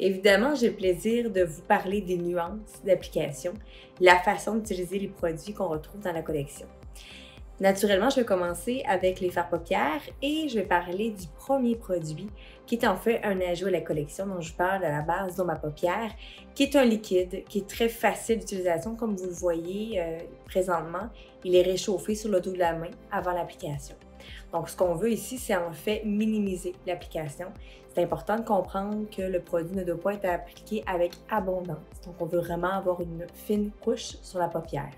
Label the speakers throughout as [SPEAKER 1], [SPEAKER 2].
[SPEAKER 1] Évidemment, j'ai le plaisir de vous parler des nuances d'application, la façon d'utiliser les produits qu'on retrouve dans la collection. Naturellement, je vais commencer avec les fards paupières et je vais parler du premier produit qui est en fait un ajout à la collection dont je parle à la base d'eau à paupières, qui est un liquide qui est très facile d'utilisation comme vous le voyez présentement. Il est réchauffé sur le dos de la main avant l'application. Donc, ce qu'on veut ici, c'est en fait minimiser l'application. C'est important de comprendre que le produit ne doit pas être appliqué avec abondance. Donc, on veut vraiment avoir une fine couche sur la paupière.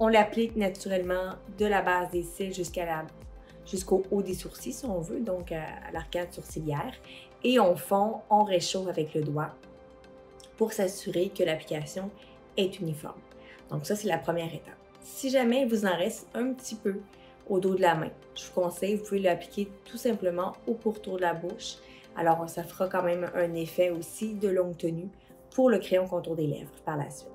[SPEAKER 1] On l'applique naturellement de la base des cils jusqu'au haut des sourcils, si on veut, donc à l'arcade sourcilière. Et on fond, on réchauffe avec le doigt pour s'assurer que l'application est uniforme. Donc ça, c'est la première étape. Si jamais il vous en reste un petit peu au dos de la main, je vous conseille, vous pouvez l'appliquer tout simplement au pourtour de la bouche. Alors, ça fera quand même un effet aussi de longue tenue pour le crayon contour des lèvres par la suite.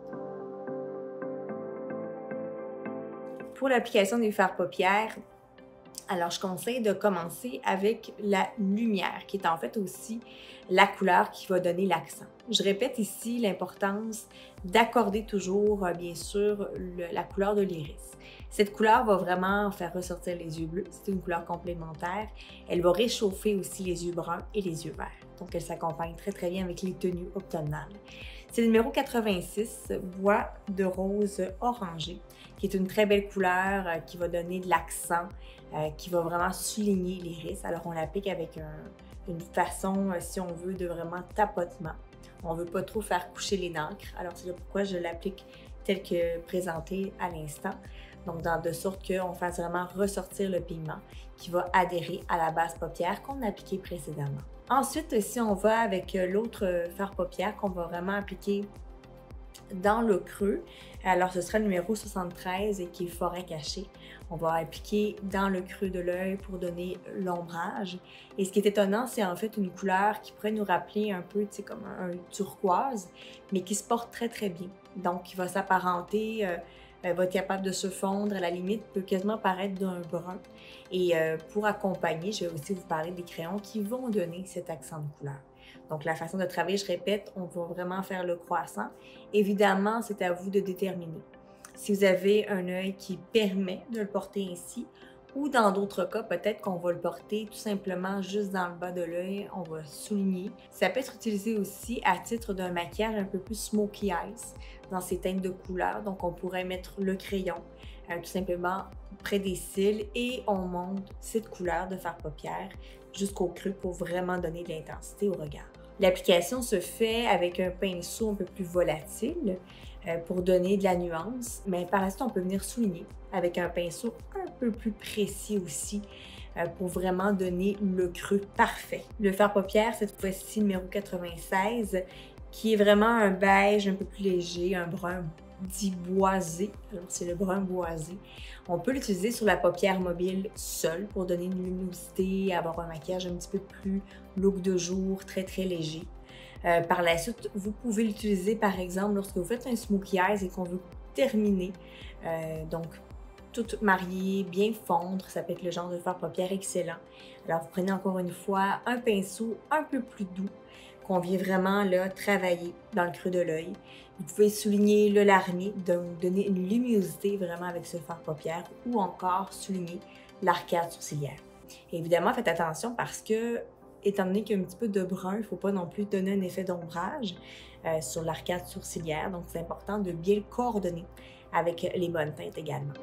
[SPEAKER 1] Pour l'application des fards paupières, alors je conseille de commencer avec la lumière, qui est en fait aussi la couleur qui va donner l'accent. Je répète ici l'importance d'accorder toujours, bien sûr, la couleur de l'iris. Cette couleur va vraiment faire ressortir les yeux bleus, c'est une couleur complémentaire. Elle va réchauffer aussi les yeux bruns et les yeux verts. Donc elle s'accompagne très bien avec les tenues automnales. C'est le numéro 86, bois de rose orangé, qui est une très belle couleur qui va donner de l'accent, qui va vraiment souligner l'iris. Alors on l'applique avec une façon, si on veut, de vraiment tapotement. On ne veut pas trop faire coucher les nacres, alors c'est pourquoi je l'applique tel que présenté à l'instant. Donc de sorte qu'on fasse vraiment ressortir le pigment qui va adhérer à la base paupière qu'on a appliqué précédemment. Ensuite, si on va avec l'autre fard paupière qu'on va vraiment appliquer dans le creux, alors ce sera le numéro 73 et qui est forêt cachée. On va appliquer dans le creux de l'œil pour donner l'ombrage. Et ce qui est étonnant, c'est en fait une couleur qui pourrait nous rappeler un peu, tu sais, comme un turquoise, mais qui se porte très bien. Donc, qui va s'apparenter, va être capable de se fondre, à la limite, peut quasiment paraître d'un brun. Et pour accompagner, je vais aussi vous parler des crayons qui vont donner cet accent de couleur. Donc, la façon de travailler, je répète, on va vraiment faire le croissant. Évidemment, c'est à vous de déterminer. Si vous avez un œil qui permet de le porter ainsi, ou dans d'autres cas, peut-être qu'on va le porter tout simplement juste dans le bas de l'œil, on va souligner. Ça peut être utilisé aussi à titre d'un maquillage un peu plus smoky eyes, dans ces teintes de couleur. Donc, on pourrait mettre le crayon tout simplement près des cils et on monte cette couleur de fard paupières jusqu'au creux pour vraiment donner de l'intensité au regard. L'application se fait avec un pinceau un peu plus volatile pour donner de la nuance, mais par la suite, on peut venir souligner avec un pinceau un peu plus précis aussi pour vraiment donner le creux parfait. Le fard paupières, cette fois-ci, numéro 96, qui est vraiment un beige un peu plus léger, un brun dit boisé. Alors, c'est le brun boisé. On peut l'utiliser sur la paupière mobile seule pour donner une luminosité, avoir un maquillage un petit peu plus look de jour, très léger. Par la suite, vous pouvez l'utiliser par exemple lorsque vous faites un smokey eyes et qu'on veut terminer. Donc, tout marié, bien fondre, ça peut être le genre de fard paupières excellent. Alors, vous prenez encore une fois un pinceau un peu plus doux qu'on vient vraiment là travailler dans le creux de l'œil. Vous pouvez souligner le larmier, donc donner une luminosité vraiment avec ce fard paupières ou encore souligner l'arcade sourcilière. Et évidemment, faites attention parce que, étant donné qu'il y a un petit peu de brun, il ne faut pas non plus donner un effet d'ombrage sur l'arcade sourcilière. Donc, c'est important de bien le coordonner avec les bonnes teintes également.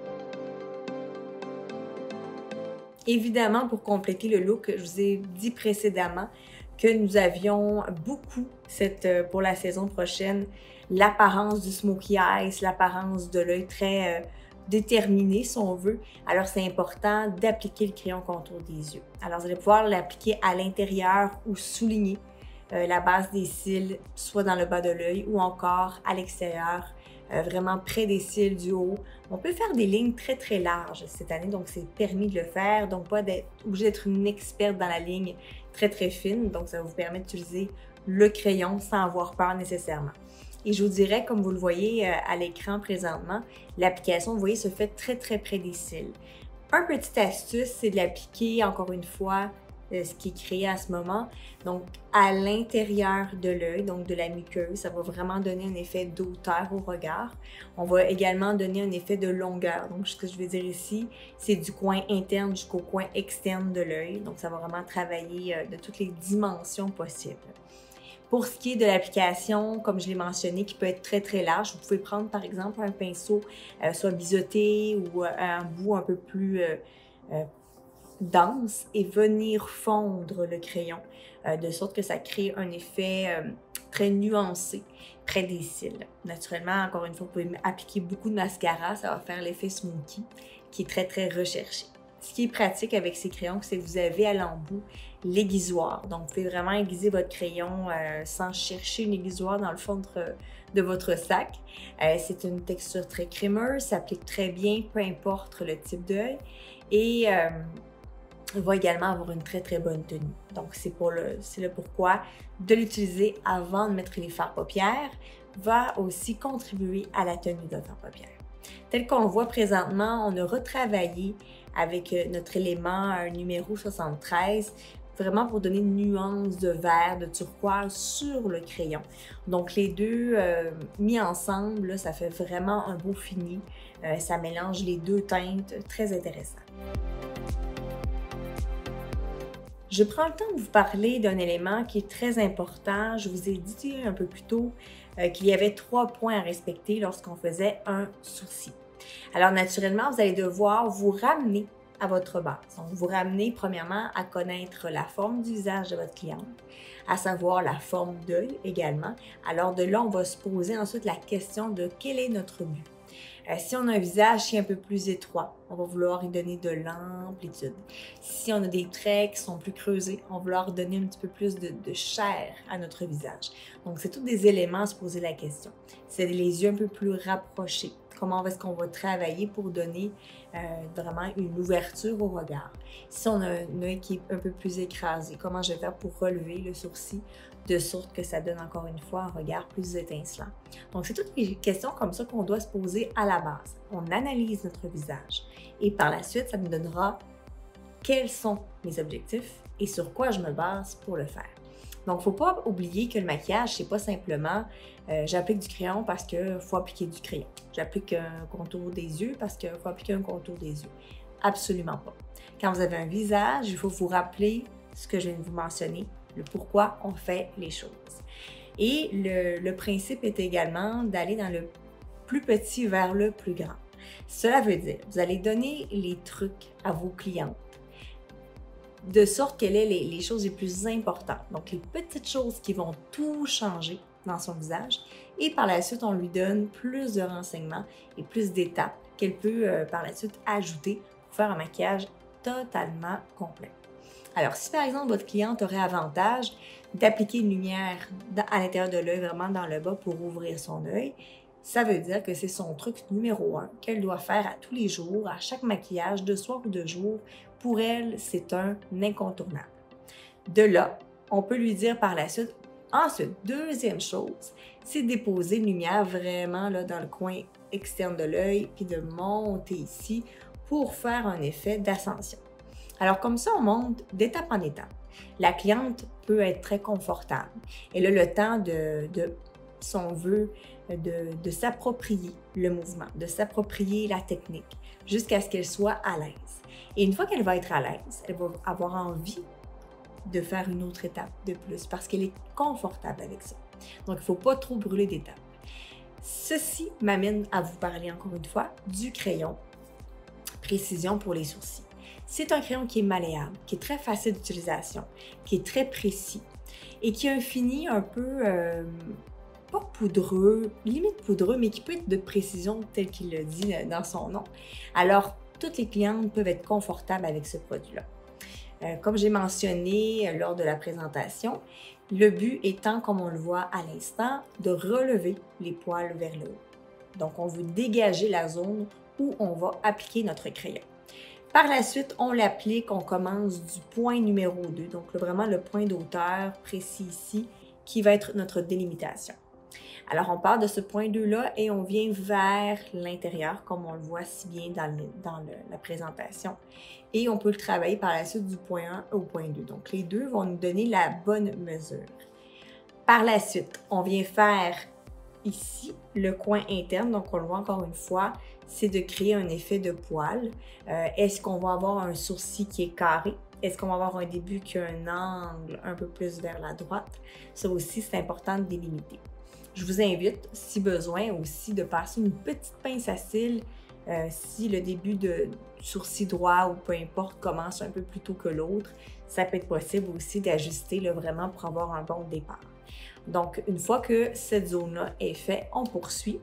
[SPEAKER 1] Évidemment, pour compléter le look, je vous ai dit précédemment que nous avions beaucoup pour la saison prochaine, l'apparence du smokey eyes, l'apparence de l'œil très déterminé, si on veut. Alors, c'est important d'appliquer le crayon contour des yeux. Alors, vous allez pouvoir l'appliquer à l'intérieur ou souligner la base des cils, soit dans le bas de l'œil ou encore à l'extérieur, vraiment près des cils du haut. On peut faire des lignes très larges cette année, donc c'est permis de le faire. Donc, pas d'être obligé d'être une experte dans la ligne très fine. Donc, ça va vous permettre d'utiliser le crayon sans avoir peur nécessairement. Et je vous dirais, comme vous le voyez à l'écran présentement, l'application, vous voyez, se fait très près des cils. Un petit astuce, c'est de l'appliquer, encore une fois, ce qui est créé à ce moment. Donc, à l'intérieur de l'œil, donc de la muqueuse, ça va vraiment donner un effet d'auteur au regard. On va également donner un effet de longueur. Donc, ce que je veux dire ici, c'est du coin interne jusqu'au coin externe de l'œil. Donc, ça va vraiment travailler de toutes les dimensions possibles. Pour ce qui est de l'application, comme je l'ai mentionné, qui peut être très très large, vous pouvez prendre par exemple un pinceau soit biseauté ou un bout un peu plus dense et venir fondre le crayon de sorte que ça crée un effet très nuancé près des cils. Naturellement, encore une fois, vous pouvez appliquer beaucoup de mascara, ça va faire l'effet smoky qui est très très recherché. Ce qui est pratique avec ces crayons, c'est que vous avez à l'embout l'aiguisoir. Donc, vous pouvez vraiment aiguiser votre crayon sans chercher une aiguisoire dans le fond de votre sac. C'est une texture très crémeuse, ça s'applique très bien, peu importe le type d'œil. Et va également avoir une très très bonne tenue. Donc, c'est le pourquoi de l'utiliser avant de mettre les fards paupières va aussi contribuer à la tenue de votre paupière. Tel qu'on le voit présentement, on a retravaillé avec notre élément numéro 73, vraiment pour donner une nuance de vert, de turquoise sur le crayon. Donc les deux mis ensemble, là, ça fait vraiment un beau fini. Ça mélange les deux teintes, très intéressant. Je prends le temps de vous parler d'un élément qui est très important. Je vous ai dit un peu plus tôt qu'il y avait 3 points à respecter lorsqu'on faisait un sourcil. Alors, naturellement, vous allez devoir vous ramener à votre base. Donc, vous ramener premièrement à connaître la forme du visage de votre cliente, à savoir la forme d'œil également. Alors, de là, on va se poser ensuite la question de quel est notre but. Si on a un visage qui est un peu plus étroit, on va vouloir y donner de l'amplitude. Si on a des traits qui sont plus creusés, on va vouloir donner un petit peu plus de chair à notre visage. Donc, c'est tous des éléments à se poser la question. C'est les yeux un peu plus rapprochés. Comment est-ce qu'on va travailler pour donner vraiment une ouverture au regard? Si on a un œil qui est un peu plus écrasé, comment je vais faire pour relever le sourcil de sorte que ça donne encore une fois un regard plus étincelant? Donc, c'est toutes les questions comme ça qu'on doit se poser à la base. On analyse notre visage et par la suite, ça nous donnera quels sont mes objectifs et sur quoi je me base pour le faire. Donc, il ne faut pas oublier que le maquillage, c'est pas simplement j'applique du crayon parce qu'il faut appliquer du crayon. J'applique un contour des yeux parce qu'il faut appliquer un contour des yeux. Absolument pas. Quand vous avez un visage, il faut vous rappeler ce que je viens de vous mentionner, le pourquoi on fait les choses. Et le principe est également d'aller dans le plus petit vers le plus grand. Cela veut dire, vous allez donner les trucs à vos clientes de sorte qu'elle ait les choses les plus importantes. Donc, les petites choses qui vont tout changer dans son visage. Et par la suite, on lui donne plus de renseignements et plus d'étapes qu'elle peut par la suite ajouter pour faire un maquillage totalement complet. Alors, si par exemple, votre cliente aurait avantage d'appliquer une lumière à l'intérieur de l'œil, vraiment dans le bas pour ouvrir son œil, ça veut dire que c'est son truc numéro 1 qu'elle doit faire à tous les jours, à chaque maquillage, de soir ou de jour. Pour elle, c'est un incontournable. De là, on peut lui dire par la suite, ensuite, deuxième chose, c'est de déposer une lumière vraiment là, dans le coin externe de l'œil, puis de monter ici pour faire un effet d'ascension. Alors comme ça, on monte d'étape en étape. La cliente peut être très confortable. Elle a le temps si on veut, de s'approprier le mouvement, de s'approprier la technique, jusqu'à ce qu'elle soit à l'aise. Et une fois qu'elle va être à l'aise, elle va avoir envie de faire une autre étape de plus parce qu'elle est confortable avec ça. Donc, il ne faut pas trop brûler d'étapes. Ceci m'amène à vous parler encore une fois du crayon Précision pour les sourcils. C'est un crayon qui est malléable, qui est très facile d'utilisation, qui est très précis et qui a un fini un peu pas poudreux, limite poudreux, mais qui peut être de précision tel qu'il le dit dans son nom. Alors, toutes les clientes peuvent être confortables avec ce produit-là. Comme j'ai mentionné lors de la présentation, le but étant, comme on le voit à l'instant, de relever les poils vers le haut. Donc, on veut dégager la zone où on va appliquer notre crayon. Par la suite, on l'applique, on commence du point numéro 2, donc vraiment le point d'auteur précis ici, qui va être notre délimitation. Alors, on part de ce point 2-là et on vient vers l'intérieur, comme on le voit si bien dans la présentation. Et on peut le travailler par la suite du point 1 au point 2. Donc, les deux vont nous donner la bonne mesure. Par la suite, on vient faire ici le coin interne. Donc, on le voit encore une fois, c'est de créer un effet de poil. Est-ce qu'on va avoir un sourcil qui est carré? Est-ce qu'on va avoir un début qui a un angle un peu plus vers la droite? Ça aussi, c'est important de délimiter. Je vous invite, si besoin aussi, de passer une petite pince à cils si le début du sourcil droit ou peu importe commence un peu plus tôt que l'autre. Ça peut être possible aussi d'ajuster vraiment pour avoir un bon départ. Donc, une fois que cette zone-là est faite, on poursuit.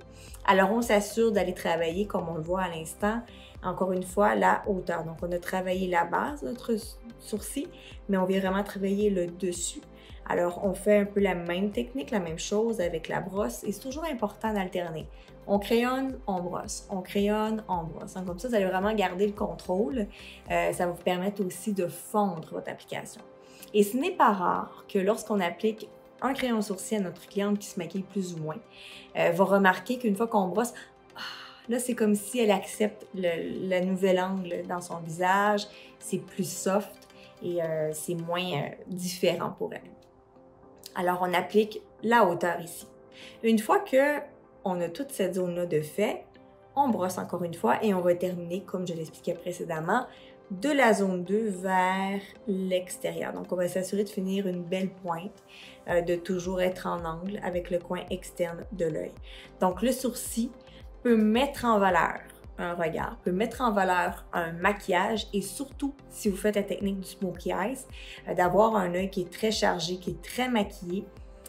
[SPEAKER 1] Alors, on s'assure d'aller travailler, comme on le voit à l'instant, encore une fois, la hauteur. Donc, on a travaillé la base de notre sourcil, mais on vient vraiment travailler le dessus. Alors, on fait un peu la même technique, la même chose avec la brosse, et c'est toujours important d'alterner. On crayonne, on brosse, on crayonne, on brosse. Donc, comme ça, vous allez vraiment garder le contrôle. Ça va vous permettre aussi de fondre votre application. Et ce n'est pas rare que lorsqu'on applique un crayon sourcil à notre cliente qui se maquille plus ou moins, va remarquer qu'une fois qu'on brosse, là, c'est comme si elle accepte le nouvel angle dans son visage. C'est plus soft et c'est moins différent pour elle. Alors, on applique la hauteur ici. Une fois qu'on a toute cette zone-là de fait, on brosse encore une fois et on va terminer, comme je l'expliquais précédemment, de la zone 2 vers l'extérieur. Donc, on va s'assurer de finir une belle pointe, de toujours être en angle avec le coin externe de l'œil. Donc, le sourcil peut mettre en valeur un regard, peut mettre en valeur un maquillage et surtout, si vous faites la technique du smokey eyes, d'avoir un œil qui est très chargé, qui est très maquillé,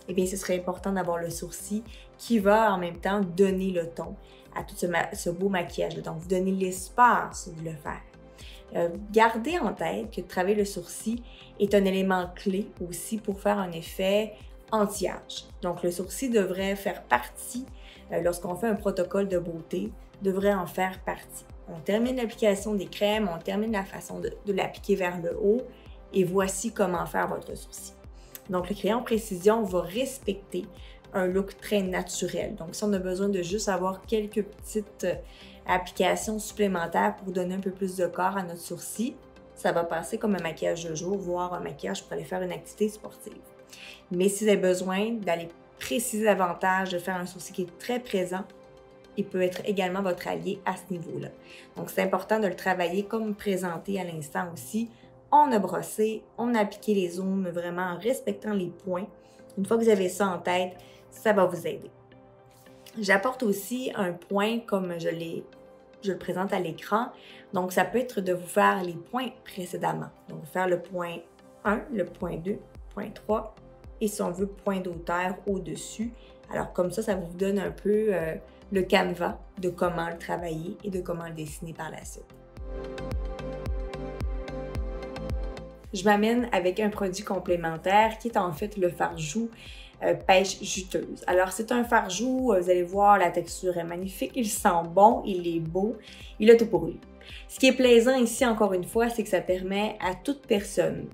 [SPEAKER 1] eh bien, ce serait important d'avoir le sourcil qui va en même temps donner le ton à tout ce beau maquillage. Donc, vous donnez l'espace de le faire. Gardez en tête que travailler le sourcil est un élément clé aussi pour faire un effet anti-âge. Donc, le sourcil devrait faire partie, lorsqu'on fait un protocole de beauté, devrait en faire partie. On termine l'application des crèmes, on termine la façon de l'appliquer vers le haut et voici comment faire votre sourcil. Donc, le crayon précision va respecter un look très naturel. Donc, si on a besoin de juste avoir quelques petites applications supplémentaires pour donner un peu plus de corps à notre sourcil, ça va passer comme un maquillage de jour, voire un maquillage pour aller faire une activité sportive. Mais si vous avez besoin d'aller préciser davantage, de faire un sourcil qui est très présent, il peut être également votre allié à ce niveau-là. Donc, c'est important de le travailler comme présenté à l'instant aussi. On a brossé, on a appliqué les zones vraiment en respectant les points. Une fois que vous avez ça en tête, ça va vous aider. J'apporte aussi un point comme je le présente à l'écran. Donc, ça peut être de vous faire les points précédemment. Donc, faire le point 1, le point 2, point 3 et si on veut, point d'auteur au-dessus. Alors, comme ça vous donne un peu le canevas de comment le travailler et de comment le dessiner par la suite. Je m'amène avec un produit complémentaire qui est en fait le fard-joue pêche juteuse. Alors, c'est un fard-joue, vous allez voir, la texture est magnifique, il sent bon, il est beau, il a tout pour lui. Ce qui est plaisant ici, encore une fois, c'est que ça permet à toute personne,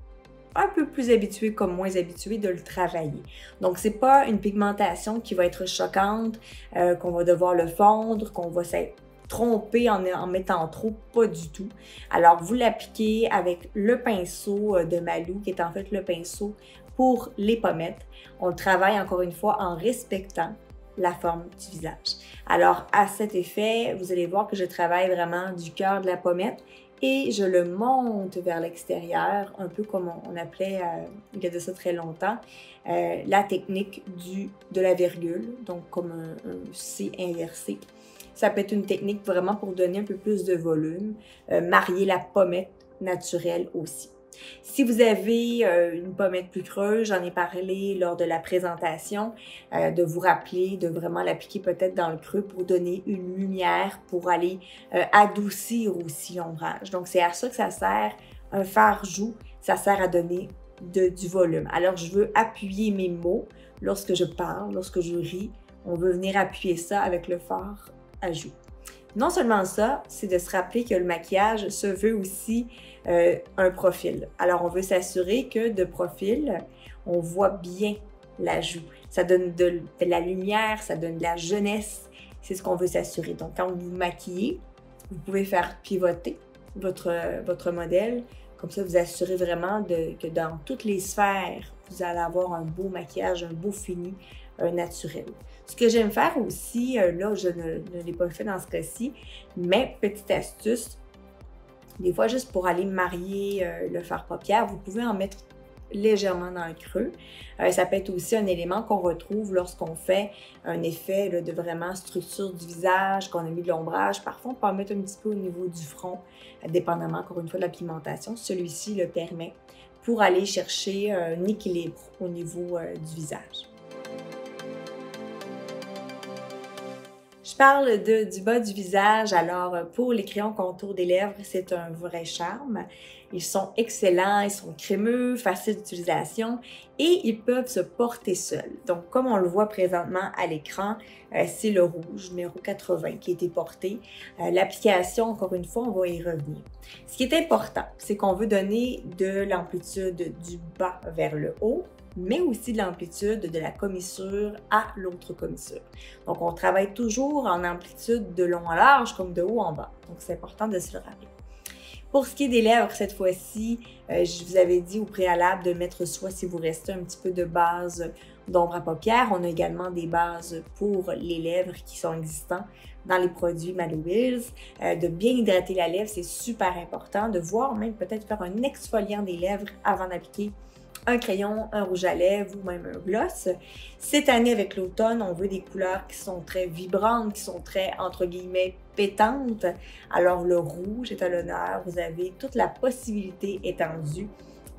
[SPEAKER 1] un peu plus habituée comme moins habituée, de le travailler. Donc, c'est pas une pigmentation qui va être choquante, qu'on va devoir le fondre, qu'on va s'être trompé en mettant trop, pas du tout. Alors, vous l'appliquez avec le pinceau de Malou, qui est en fait le pinceau pour les pommettes. On le travaille encore une fois en respectant la forme du visage. Alors, à cet effet, vous allez voir que je travaille vraiment du cœur de la pommette et je le monte vers l'extérieur, un peu comme on appelait, il y a de ça très longtemps, la technique de la virgule, donc comme un C inversé. Ça peut être une technique vraiment pour donner un peu plus de volume, marier la pommette naturelle aussi. Si vous avez une pommette plus creuse, j'en ai parlé lors de la présentation, de vous rappeler de vraiment l'appliquer peut-être dans le creux pour donner une lumière, pour aller adoucir aussi l'ombrage. Donc, c'est à ça que ça sert. Un fard-joue, ça sert à donner du volume. Alors, je veux appuyer mes mots lorsque je parle, lorsque je ris. On veut venir appuyer ça avec le fard à joue. Non seulement ça, c'est de se rappeler que le maquillage se veut aussi un profil. Alors, on veut s'assurer que de profil, on voit bien la joue. Ça donne de la lumière, ça donne de la jeunesse. C'est ce qu'on veut s'assurer. Donc, quand vous vous maquillez, vous pouvez faire pivoter votre modèle. Comme ça, vous assurez vraiment que dans toutes les sphères, vous allez avoir un beau maquillage, un beau fini naturel. Ce que j'aime faire aussi, là, je ne l'ai pas fait dans ce cas-ci, mais petite astuce, des fois, juste pour aller marier le fard paupière, vous pouvez en mettre légèrement dans le creux. Ça peut être aussi un élément qu'on retrouve lorsqu'on fait un effet là, de vraiment structure du visage, qu'on a mis de l'ombrage. Parfois, on peut en mettre un petit peu au niveau du front, dépendamment encore une fois de la pigmentation. Celui-ci le permet pour aller chercher un équilibre au niveau du visage. Je parle du bas du visage. Alors, pour les crayons contour des lèvres, c'est un vrai charme. Ils sont excellents, ils sont crémeux, faciles d'utilisation et ils peuvent se porter seuls. Donc, comme on le voit présentement à l'écran, c'est le rouge, numéro 80, qui a été porté. L'application, encore une fois, on va y revenir. Ce qui est important, c'est qu'on veut donner de l'amplitude du bas vers le haut, mais aussi de l'amplitude de la commissure à l'autre commissure. Donc, on travaille toujours en amplitude de long en large comme de haut en bas. Donc, c'est important de se le rappeler. Pour ce qui est des lèvres, cette fois-ci, je vous avais dit au préalable de mettre soit, si vous restez un petit peu de base d'ombre à paupières, on a également des bases pour les lèvres qui sont existants dans les produits Malo Hills. De bien hydrater la lèvre, c'est super important. De voir même peut-être faire un exfoliant des lèvres avant d'appliquer un crayon, un rouge à lèvres ou même un gloss. Cette année, avec l'automne, on veut des couleurs qui sont très vibrantes, qui sont très, entre guillemets, pétantes. Alors, le rouge est à l'honneur. Vous avez toute la possibilité étendue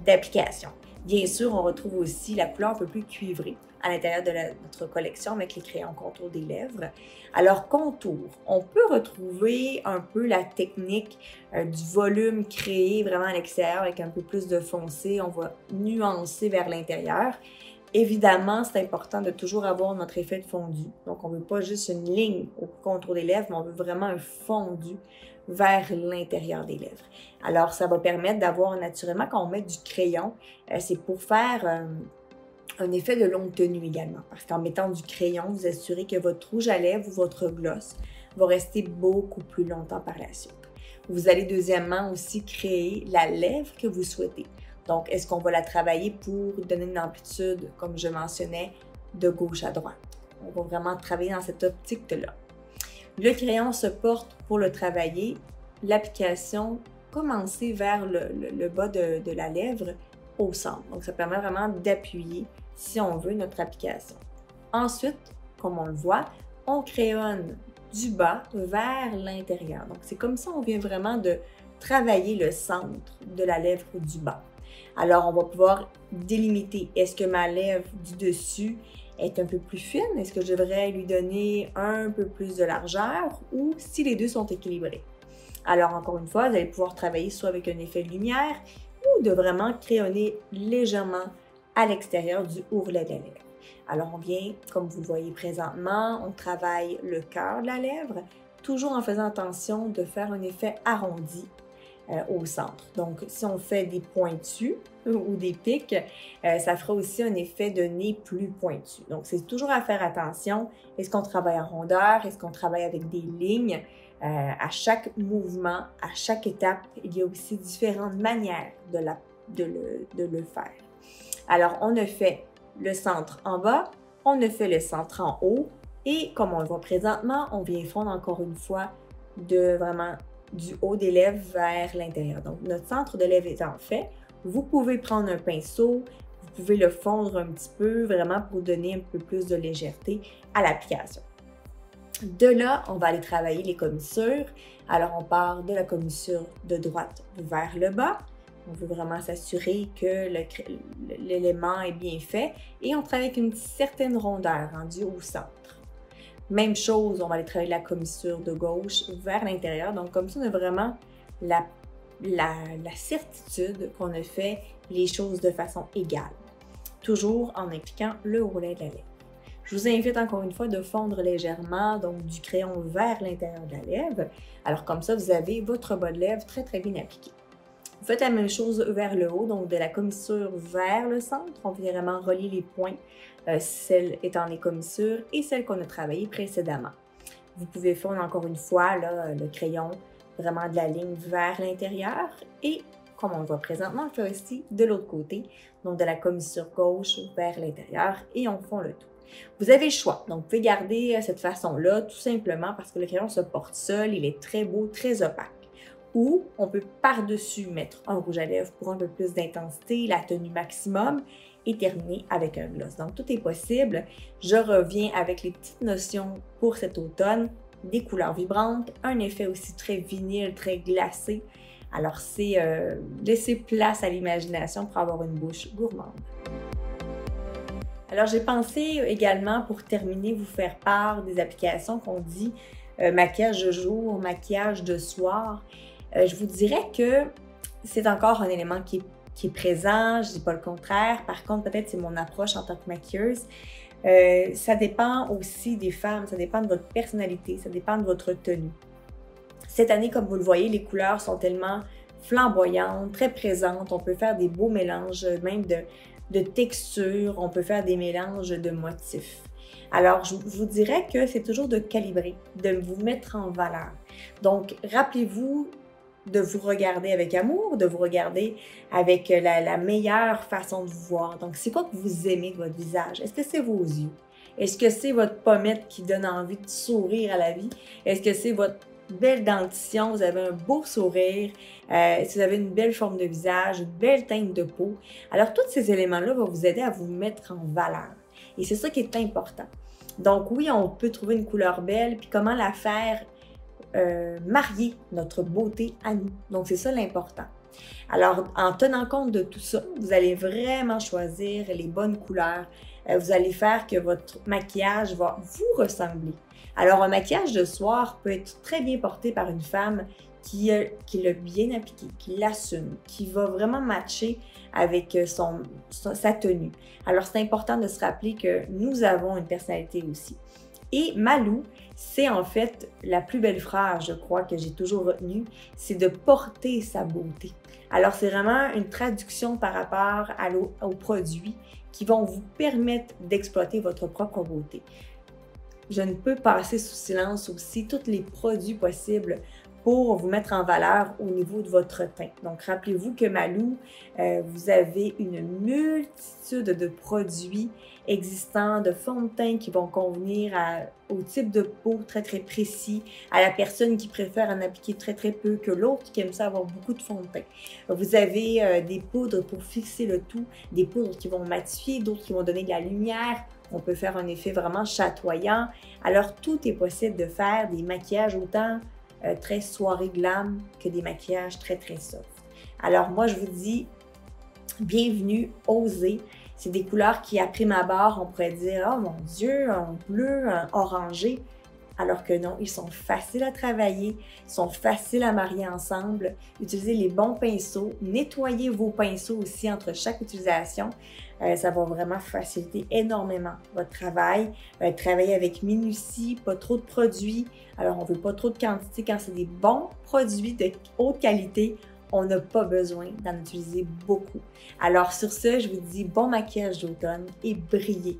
[SPEAKER 1] d'application. Bien sûr, on retrouve aussi la couleur un peu plus cuivrée à l'intérieur de notre collection avec les crayons contour des lèvres. Alors, contour, on peut retrouver un peu la technique du volume créé vraiment à l'extérieur avec un peu plus de foncé. On va nuancer vers l'intérieur. Évidemment, c'est important de toujours avoir notre effet de fondu. Donc, on ne veut pas juste une ligne au contour des lèvres, mais on veut vraiment un fondu vers l'intérieur des lèvres. Alors, ça va permettre d'avoir naturellement, quand on met du crayon, c'est pour faire un effet de longue tenue également. Parce qu'en mettant du crayon, vous assurez que votre rouge à lèvres ou votre gloss va rester beaucoup plus longtemps par la suite. Vous allez deuxièmement aussi créer la lèvre que vous souhaitez. Donc, est-ce qu'on va la travailler pour donner une amplitude, comme je mentionnais, de gauche à droite? On va vraiment travailler dans cette optique-là. Le crayon se porte pour le travailler. L'application, commencer vers le bas de la lèvre au centre. Donc, ça permet vraiment d'appuyer, si on veut, notre application. Ensuite, comme on le voit, on crayonne du bas vers l'intérieur. Donc, c'est comme ça on vient vraiment de travailler le centre de la lèvre du bas. Alors, on va pouvoir délimiter. Est-ce que ma lèvre du dessus est un peu plus fine? Est-ce que je devrais lui donner un peu plus de largeur? Ou si les deux sont équilibrés? Alors, encore une fois, vous allez pouvoir travailler soit avec un effet de lumière ou de vraiment crayonner légèrement à l'extérieur du ourlet de la lèvre. Alors, on vient, comme vous le voyez présentement, on travaille le cœur de la lèvre, toujours en faisant attention de faire un effet arrondi au centre. Donc, si on fait des pointus ou des pics, ça fera aussi un effet de nez plus pointu. Donc, c'est toujours à faire attention. Est-ce qu'on travaille en rondeur? Est-ce qu'on travaille avec des lignes? À chaque mouvement, à chaque étape, il y a aussi différentes manières de le faire. Alors, on a fait le centre en bas, on a fait le centre en haut et comme on le voit présentement, on vient fondre encore une fois vraiment du haut des lèvres vers l'intérieur. Donc, notre centre de lèvres étant fait, vous pouvez prendre un pinceau, vous pouvez le fondre un petit peu vraiment pour donner un peu plus de légèreté à l'application. De là, on va aller travailler les commissures. Alors, on part de la commissure de droite vers le bas. On veut vraiment s'assurer que l'élément est bien fait et on travaille avec une certaine rondeur rendue au centre. Même chose, on va aller travailler la commissure de gauche vers l'intérieur. Donc, comme ça, on a vraiment la certitude qu'on a fait les choses de façon égale. Toujours en impliquant le ourlet de la lèvre. Je vous invite encore une fois de fondre légèrement, donc du crayon vers l'intérieur de la lèvre. Alors comme ça, vous avez votre bas de lèvre très très bien appliqué. faites la même chose vers le haut, donc de la commissure vers le centre. On vient vraiment relier les points, celles étant les commissures et celles qu'on a travaillées précédemment. Vous pouvez fondre encore une fois là, le crayon vraiment de la ligne vers l'intérieur et, comme on le voit présentement, on le fait aussi de l'autre côté, donc de la commissure gauche vers l'intérieur et on fond le tout. Vous avez le choix, donc vous pouvez garder cette façon-là tout simplement parce que le crayon se porte seul, il est très beau, très opaque. Ou on peut par-dessus mettre un rouge à lèvres pour un peu plus d'intensité, la tenue maximum et terminer avec un gloss. Donc tout est possible. Je reviens avec les petites notions pour cet automne, des couleurs vibrantes, un effet aussi très vinyle, très glacé. Alors c'est laisser place à l'imagination pour avoir une bouche gourmande. Alors j'ai pensé également pour terminer vous faire part des applications qu'on dit maquillage de jour, maquillage de soir. Je vous dirais que c'est encore un élément qui est présent, je ne dis pas le contraire. Par contre, peut-être c'est mon approche en tant que maquilleuse. Ça dépend aussi des femmes, ça dépend de votre personnalité, ça dépend de votre tenue. Cette année, comme vous le voyez, les couleurs sont tellement flamboyantes, très présentes. On peut faire des beaux mélanges, même de textures, on peut faire des mélanges de motifs. Alors, je vous dirais que c'est toujours de calibrer, de vous mettre en valeur. Donc, rappelez-vous de vous regarder avec amour, de vous regarder avec la meilleure façon de vous voir. Donc, c'est quoi que vous aimez de votre visage? Est-ce que c'est vos yeux? Est-ce que c'est votre pommette qui donne envie de sourire à la vie? Est-ce que c'est votre belle dentition? Vous avez un beau sourire? Si vous avez une belle forme de visage, une belle teinte de peau? Alors, tous ces éléments-là vont vous aider à vous mettre en valeur. Et c'est ça qui est important. Donc, oui, on peut trouver une couleur belle, puis comment la faire marier notre beauté à nous. Donc, c'est ça l'important. Alors, en tenant compte de tout ça, vous allez vraiment choisir les bonnes couleurs. Vous allez faire que votre maquillage va vous ressembler. Alors, un maquillage de soir peut être très bien porté par une femme qui l'a bien appliqué, qui l'assume, qui va vraiment matcher avec sa tenue. Alors, c'est important de se rappeler que nous avons une personnalité aussi. Et Malou, c'est en fait la plus belle phrase, je crois, que j'ai toujours retenue, c'est de porter sa beauté. Alors, c'est vraiment une traduction par rapport aux produits qui vont vous permettre d'exploiter votre propre beauté. Je ne peux passer sous silence aussi tous les produits possibles pour vous mettre en valeur au niveau de votre teint. Donc, rappelez-vous que Malou, vous avez une multitude de produits existants, de fonds de teint qui vont convenir au type de peau très, très précis, à la personne qui préfère en appliquer très, très peu que l'autre qui aime ça avoir beaucoup de fond de teint. Vous avez des poudres pour fixer le tout, des poudres qui vont matifier, d'autres qui vont donner de la lumière. On peut faire un effet vraiment chatoyant. Alors, tout est possible de faire des maquillages autant très soirée glam que des maquillages très, très soft. Alors, moi, je vous dis, bienvenue, osez. C'est des couleurs qui, à prime abord, on pourrait dire « Oh mon Dieu, un bleu, un orangé ». Alors que non, ils sont faciles à travailler, ils sont faciles à marier ensemble. Utilisez les bons pinceaux, nettoyez vos pinceaux aussi entre chaque utilisation. Ça va vraiment faciliter énormément votre travail. Travaillez avec minutie, pas trop de produits. Alors, on ne veut pas trop de quantité. Quand c'est des bons produits de haute qualité, on n'a pas besoin d'en utiliser beaucoup. Alors, sur ce, je vous dis bon maquillage d'automne et brillez.